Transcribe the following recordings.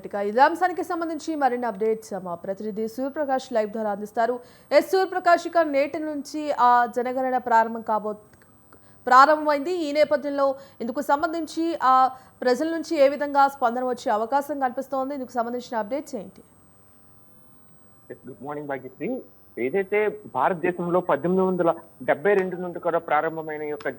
ఇక ఇదే అంశానికి సంబంధించి మరిన్ని అప్డేట్స్ మా ప్రతినిధి సూర్యప్రకాష్ లైవ్ ద్వారా అందిస్తారు. సూర్యప్రకాష్, ఇక నేటి నుంచి ఆ జనగణన ప్రారంభమైంది. ఈ నేపథ్యంలో ఇందుకు సంబంధించి ఆ ప్రజల నుంచి ఏ విధంగా స్పందన వచ్చే అవకాశం కనిపిస్తోంది? ఇందుకు సంబంధించిన అప్డేట్స్ ఏంటి? Good morning Bhagyashree. ఏదైతే భారతదేశంలో 1872 నుండి కూడా ప్రారంభమైన ఈ యొక్క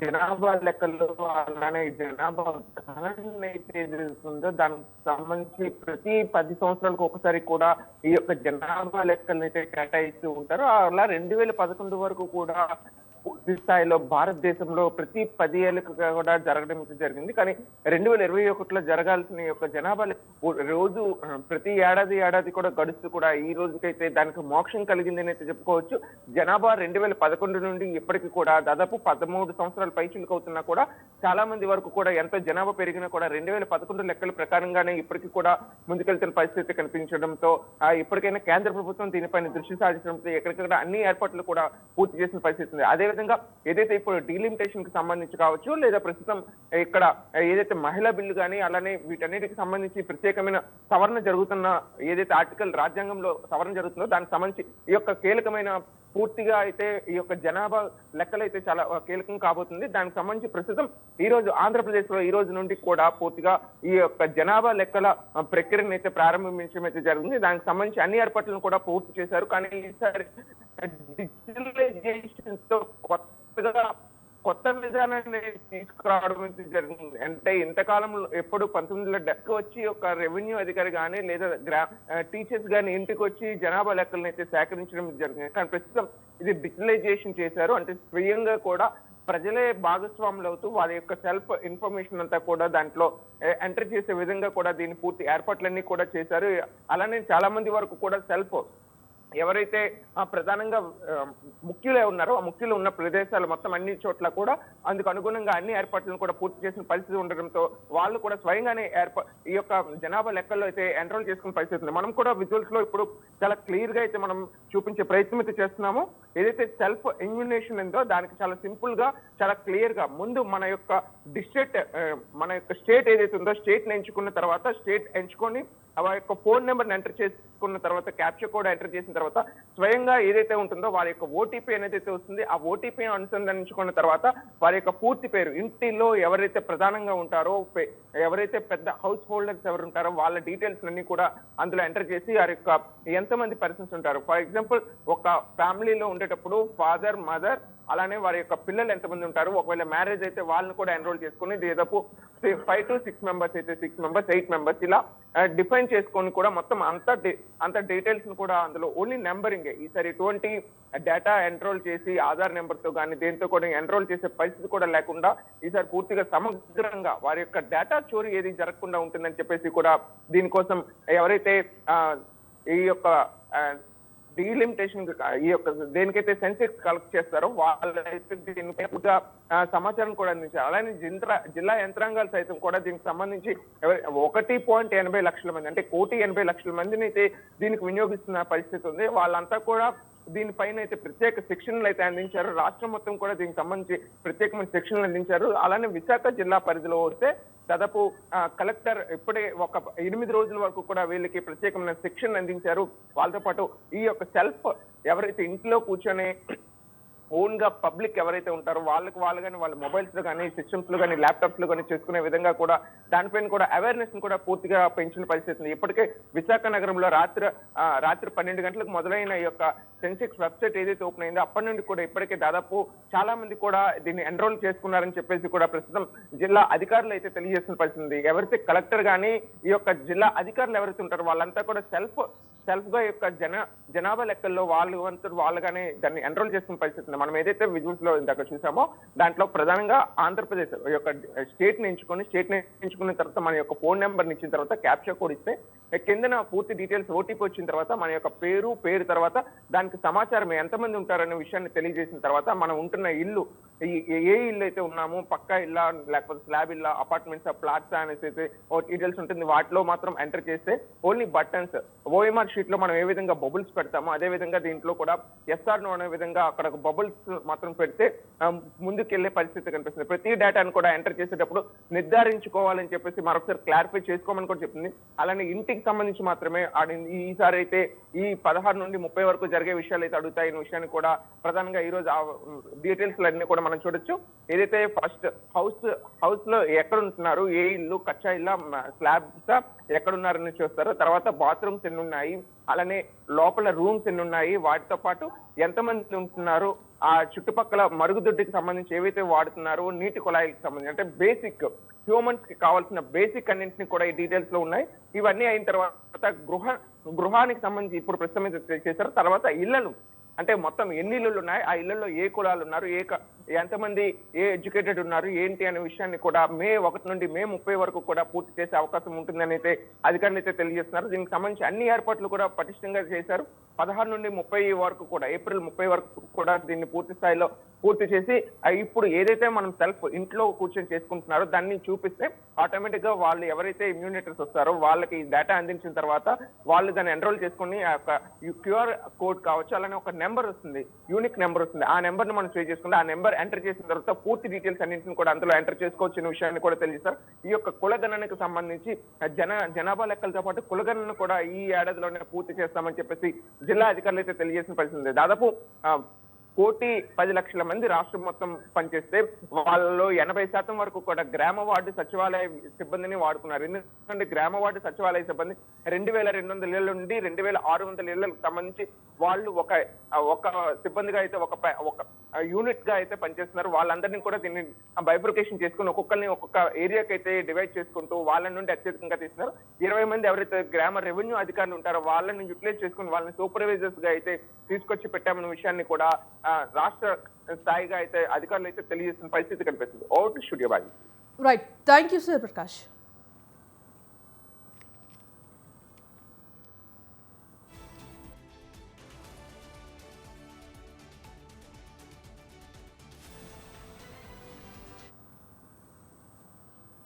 జనాభా లెక్కల్లో, అలానే జనాభా గణన అయితే జరుగుతుందో దానికి సంబంధించి ప్రతి 10 సంవత్సరాలకు ఒకసారి కూడా ఈ యొక్క జనాభా లెక్కలను అయితే కేటాయిస్తూ ఉంటారు. అలా 2011 వరకు కూడా పూర్తి స్థాయిలో భారతదేశంలో ప్రతి 10 ఏళ్ళకు కూడా జరగడం అయితే జరిగింది. కానీ 2021లో జరగాల్సిన యొక్క జనాభా రోజు ప్రతి ఏడాది కూడా గడుస్తూ కూడా ఈ రోజుకైతే దానికి మోక్షం కలిగిందని అయితే చెప్పుకోవచ్చు. జనాభా 2011 నుండి ఇప్పటికి కూడా దాదాపు 13 సంవత్సరాల పైచిలకు అవుతున్నా కూడా చాలా మంది వరకు కూడా ఎంత జనాభా పెరిగినా కూడా 2011 లెక్కల ప్రకారంగానే ఇప్పటికి కూడా ముందుకెళ్తున్న పరిస్థితి కనిపించడంతో ఇప్పటికైనా కేంద్ర ప్రభుత్వం దీనిపైన దృష్టి సాధించడంతో ఎక్కడికక్కడ అన్ని ఏర్పాట్లు కూడా పూర్తి చేసిన పరిస్థితి ఉంది. అదేవిధంగా ఏదైతే ఇప్పుడు డీలిమిటేషన్ కి సంబంధించి కావచ్చు, లేదా ప్రస్తుతం ఇక్కడ ఏదైతే మహిళా బిల్లు కానీ అలానే వీటన్నిటికి సంబంధించి ప్రత్యేకమైన సవరణ జరుగుతున్న ఏదైతే ఆర్టికల్ రాజ్యాంగంలో సవరణ జరుగుతుందో దానికి సంబంధించి ఈ యొక్క కీలకమైన పూర్తిగా అయితే ఈ యొక్క జనాభా లెక్కలు అయితే చాలా కీలకం కాబోతుంది. దానికి సంబంధించి ప్రస్తుతం ఈ రోజు ఆంధ్రప్రదేశ్ లో ఈ రోజు నుండి కూడా పూర్తిగా ఈ యొక్క జనాభా లెక్కల ప్రక్రియను అయితే ప్రారంభించడం అయితే జరిగింది. దానికి సంబంధించి అన్ని ఏర్పాట్లను కూడా పూర్తి చేశారు. కానీ ఈసారి డిజిటలైజేషన్ తో కొత్త విధానాన్ని తీసుకురావడం జరిగింది. అంటే ఇంతకాలంలో ఎప్పుడు 1970 వచ్చి ఒక రెవెన్యూ అధికారి కానీ లేదా టీచర్స్ కానీ ఇంటికి వచ్చి జనాభా లెక్కలను అయితే సేకరించడం జరిగింది. కానీ ప్రస్తుతం ఇది డిజిటలైజేషన్ చేశారు. అంటే స్వయంగా కూడా ప్రజలే భాగస్వాములు అవుతూ వారి యొక్క సెల్ఫ్ ఇన్ఫర్మేషన్ అంతా కూడా దాంట్లో ఎంటర్ చేసే విధంగా కూడా దీని పూర్తి ఏర్పాట్లన్నీ కూడా చేశారు. అలానే చాలా మంది వరకు కూడా సెల్ఫ్ ఎవరైతే ప్రధానంగా ముఖ్యులే ఉన్నారో ఆ ముఖ్యులు ఉన్న ప్రదేశాలు మొత్తం అన్ని చోట్ల కూడా అందుకు అనుగుణంగా అన్ని ఏర్పాట్లను కూడా పూర్తి చేసిన పరిస్థితి ఉండడంతో వాళ్ళు కూడా స్వయంగానే ఈ యొక్క జనాభా లెక్కల్లో అయితే ఎన్రోల్ చేసుకునే పరిస్థితి ఉంది. మనం కూడా విజువల్స్ లో ఇప్పుడు చాలా క్లియర్ గా అయితే మనం చూపించే ప్రయత్నం అయితే చేస్తున్నాము. ఏదైతే సెల్ఫ్ ఇమ్యునేషన్ ఉందో దానికి చాలా సింపుల్ గా చాలా క్లియర్ గా ముందు మన యొక్క మన యొక్క స్టేట్ ఏదైతే ఉందో స్టేట్ ని ఎంచుకున్న తర్వాత స్టేట్ ఎంచుకొని ఆ యొక్క ఫోన్ నెంబర్ ఎంటర్ చేసుకున్న తర్వాత క్యాప్చర్ కోడ్ ఎంటర్ చేసిన తర్వాత స్వయంగా ఏదైతే ఉంటుందో వారి యొక్క ఓటీపీ అనేది వస్తుంది. ఆ ఓటీపీ అనుసంధానించుకున్న తర్వాత వారి యొక్క పూర్తి పేరు, ఇంటిలో ఎవరైతే ప్రధానంగా ఉంటారో ఎవరైతే పెద్ద హౌస్ హోల్డర్స్ ఎవరు ఉంటారో వాళ్ళ డీటెయిల్స్ అన్ని కూడా అందులో ఎంటర్ చేసి వారి యొక్క ఎంతమంది పర్సన్స్ ఉంటారు. ఫర్ ఎగ్జాంపుల్ ఒక ఫ్యామిలీలో ఉండేటప్పుడు ఫాదర్, మదర్, అలానే వారి యొక్క పిల్లలు ఎంతమంది ఉంటారు, ఒకవేళ మ్యారేజ్ అయితే వాళ్ళని కూడా ఎన్రోల్ చేసుకుని దాదాపు 5 to 6 మెంబర్స్ అయితే 6 మెంబర్స్ 8 మెంబర్స్ ఇలా డిఫైన్ చేసుకొని కూడా మొత్తం అంత డీటెయిల్స్ ను కూడా అందులో ఓన్లీ నెంబరింగ్ ఈసారి ఎటువంటి డేటా ఎన్రోల్ చేసి ఆధార్ నెంబర్ తో కానీ దేంతో కూడా ఎన్రోల్ చేసే పరిస్థితి కూడా లేకుండా ఈసారి పూర్తిగా సమగ్రంగా వారి యొక్క డేటా చోరీ ఏది జరగకుండా ఉంటుందని చెప్పేసి కూడా దీనికోసం ఎవరైతే ఈ యొక్క డీలిమిటేషన్ ఈ యొక్క దేనికైతే సెన్సెక్స్ కలెక్ట్ చేస్తారో వాళ్ళైతే దీనిపై సమాచారం కూడా అందించారు. అలానే జిల్లా యంత్రాంగాలు సైతం కూడా దీనికి సంబంధించి 1.80 లక్షల మంది అంటే 1.80 లక్షల మందిని అయితే దీనికి వినియోగిస్తున్న పరిస్థితి ఉంది. వాళ్ళంతా కూడా దీనిపైన అయితే ప్రత్యేక శిక్షణలు అయితే అందించారు. రాష్ట్రం మొత్తం కూడా దీనికి సంబంధించి ప్రత్యేకమైన శిక్షణలు అందించారు. అలానే విశాఖ జిల్లా పరిధిలో వస్తే దాదాపు కలెక్టర్ ఇప్పుడే ఒక 8 రోజుల వరకు కూడా వీళ్ళకి ప్రత్యేకమైన శిక్షణ అందించారు. వాళ్ళతో పాటు ఈ యొక్క సెల్ఫ్ ఎవరైతే ఇంట్లో కూర్చొని ఓన్ గా పబ్లిక్ ఎవరైతే ఉంటారో వాళ్ళు కానీ వాళ్ళ మొబైల్స్ లో కానీ సిస్టమ్స్ లో కానీ ల్యాప్టాప్స్ లో కానీ చేసుకునే విధంగా కూడా దానిపైన కూడా అవేర్నెస్ ని కూడా పూర్తిగా పెంచిన పరిస్థితి ఉంది. ఇప్పటికే విశాఖ నగరంలో రాత్రి 12 గంటలకు మొదలైన ఈ యొక్క సెన్సెక్స్ వెబ్సైట్ ఏదైతే ఓపెన్ అయిందో అప్పటి నుండి కూడా ఇప్పటికే దాదాపు చాలా మంది కూడా దీన్ని ఎన్రోల్ చేసుకున్నారని చెప్పేసి కూడా ప్రస్తుతం జిల్లా అధికారులు అయితే తెలియజేస్తున్న పరిస్థితి ఉంది. ఎవరైతే కలెక్టర్ కానీ ఈ యొక్క జిల్లా అధికారులు ఎవరైతే ఉంటారో వాళ్ళంతా కూడా సెల్ఫ్ గా యొక్క జనాభా లెక్కల్లో వాళ్ళుగానే దాన్ని ఎన్రోల్ చేసుకున్న పరిస్థితి. మనం ఏదైతే విజువల్స్ లో ఇందాక చూసామో దాంట్లో ప్రధానంగా ఆంధ్రప్రదేశ్ యొక్క స్టేట్ ని ఎంచుకున్న తర్వాత మన యొక్క ఫోన్ నెంబర్ ఇచ్చిన తర్వాత క్యాప్చర్ కోడ్ ఇస్తే కిందన పూర్తి డీటెయిల్స్ ఓటీపీ వచ్చిన తర్వాత మన యొక్క పేరు తర్వాత దానికి సమాచారం ఎంతమంది ఉంటారనే విషయాన్ని తెలియజేసిన తర్వాత మనం ఉంటున్న ఇల్లు ఏ ఇల్లు అయితే ఉన్నామో పక్కా ఇల్లా లేకపోతే స్లాబ్ ఇల్లా అపార్ట్మెంట్స్ ప్లాట్స్ అనేసి అయితే డీటెయిల్స్ ఉంటుంది. వాటిలో మాత్రం ఎంటర్ చేస్తే ఓన్లీ బటన్స్ ఓఎంఆర్ షీట్ లో మనం ఏ విధంగా బబుల్స్ పెడతామో అదే విధంగా దీంట్లో కూడా ఎస్ఆర్ నో అనే విధంగా అక్కడ బబుల్స్ మాత్రం పెడితే ముందుకెళ్లే పరిస్థితి కనిపిస్తుంది. ప్రతి డేటాను కూడా ఎంటర్ చేసేటప్పుడు నిర్ధారించుకోవాలని చెప్పేసి మరొకసారి క్లారిఫై చేసుకోమని కూడా చెప్తుంది. అలానే ఇంటికి సంబంధించి మాత్రమే ఈసారి అయితే ఈ 16 నుండి 30 వరకు జరిగే విషయాలు అయితే అడుగుతాయి విషయాన్ని కూడా ప్రధానంగా ఈ రోజు డీటెయిల్స్ అన్ని కూడా మనం చూడొచ్చు. ఏదైతే ఫస్ట్ హౌస్ లో ఎక్కడ ఉంటున్నారు, ఏ ఇల్లు కచ్చా ఇల్లా స్లాబ్స్ ఎక్కడున్నారని చూస్తారు. తర్వాత బాత్రూమ్స్ ఎన్ని ఉన్నాయి, అలానే లోపల రూమ్స్ ఎన్ని ఉన్నాయి, వాటితో పాటు ఎంతమంది ఉంటున్నారు, ఆ చుట్టుపక్కల మరుగుదొడ్డికి సంబంధించి ఏవైతే వాడుతున్నారో నీటి కుళాయిలకు సంబంధించి అంటే బేసిక్ హ్యూమన్స్ కి కావాల్సిన బేసిక్ అన్నింటినీ కూడా ఈ డీటెయిల్స్ లో ఉన్నాయి. ఇవన్నీ అయిన తర్వాత గృహానికి సంబంధించి ఇప్పుడు ప్రస్తుతం చేశారు. తర్వాత ఇళ్లను అంటే మొత్తం ఎన్ని ఇళ్ళు ఉన్నాయి, ఆ ఇళ్లలో ఏ కులాలు ఉన్నారు, ఎంతమంది ఏ ఎడ్యుకేటెడ్ ఉన్నారు ఏంటి అనే విషయాన్ని కూడా మే 1 నుండి మే 30 వరకు కూడా పూర్తి చేసే అవకాశం ఉంటుందని అయితే అధికారులు అయితే తెలియజేస్తున్నారు. దీనికి సంబంధించి అన్ని ఏర్పాట్లు కూడా పటిష్టంగా చేశారు. 16 నుండి 30 వరకు కూడా ఏప్రిల్ 30 వరకు కూడా దీన్ని పూర్తి స్థాయిలో పూర్తి చేసి ఇప్పుడు ఏదైతే మనం సెల్ఫ్ ఇంట్లో కూర్చొని చేసుకుంటున్నారో దాన్ని చూపిస్తే ఆటోమేటిక్ గా వాళ్ళు ఎవరైతే ఇమ్యూనిటర్స్ వస్తారో వాళ్ళకి డేటా అందించిన తర్వాత వాళ్ళు దాన్ని ఎన్రోల్ చేసుకుని ఆ యొక్క క్యూఆర్ కోడ్ కావచ్చు, అలానే ఒక నెంబర్ వస్తుంది, యూనిక్ నెంబర్ వస్తుంది. ఆ నెంబర్ ని మనం సేవ్ చేసుకుంటే ఆ నెంబర్ ఎంటర్ చేసిన తర్వాత పూర్తి డీటెయిల్స్ అన్నింటిని కూడా అందులో ఎంటర్ చేసుకోవచ్చు అనే విషయాన్ని కూడా తెలియజేస్తారు. ఈ యొక్క కులగణనకు సంబంధించి జనాభా లెక్కలతో పాటు కులగణన కూడా ఈ ఏడాదిలోనే పూర్తి చేస్తామని చెప్పేసి జిల్లా అధికారులు అయితే తెలియజేసిన పరిస్థితి ఉంది. దాదాపు 1,10,00,000 మంది రాష్ట్రం మొత్తం పనిచేస్తే వాళ్ళలో 80% వరకు కూడా గ్రామ వార్డు సచివాలయ సిబ్బందిని వాడుకున్నారు. ఎందుకంటే గ్రామ వార్డు సచివాలయ సిబ్బంది 2,200 ఇళ్ల నుండి 2,600 ఇళ్లకు సంబంధించి వాళ్ళు ఒక సిబ్బందిగా అయితే ఒక యూనిట్ గా అయితే పనిచేస్తున్నారు. వాళ్ళందరినీ కూడా దీన్ని బైఫర్కేషన్ చేసుకుని ఒక్కొక్కరిని ఒక్కొక్క ఏరియాకి అయితే డివైడ్ చేసుకుంటూ వాళ్ళ నుండి అత్యధికంగా తీస్తున్నారు. 20 మంది ఎవరైతే గ్రామ రెవెన్యూ అధికారులు ఉంటారో వాళ్ళని యూటిలైజ్ చేసుకుని వాళ్ళని సూపర్వైజర్స్ గా అయితే తీసుకొచ్చి పెట్టామన్న విషయాన్ని కూడా రాష్ట్ర స్థాయిగా అయితే అధికారులు అయితే తెలియజేసిన పరిస్థితి కనిపిస్తుంది. Over to studio Baji. Right, thank you Suryaprakash.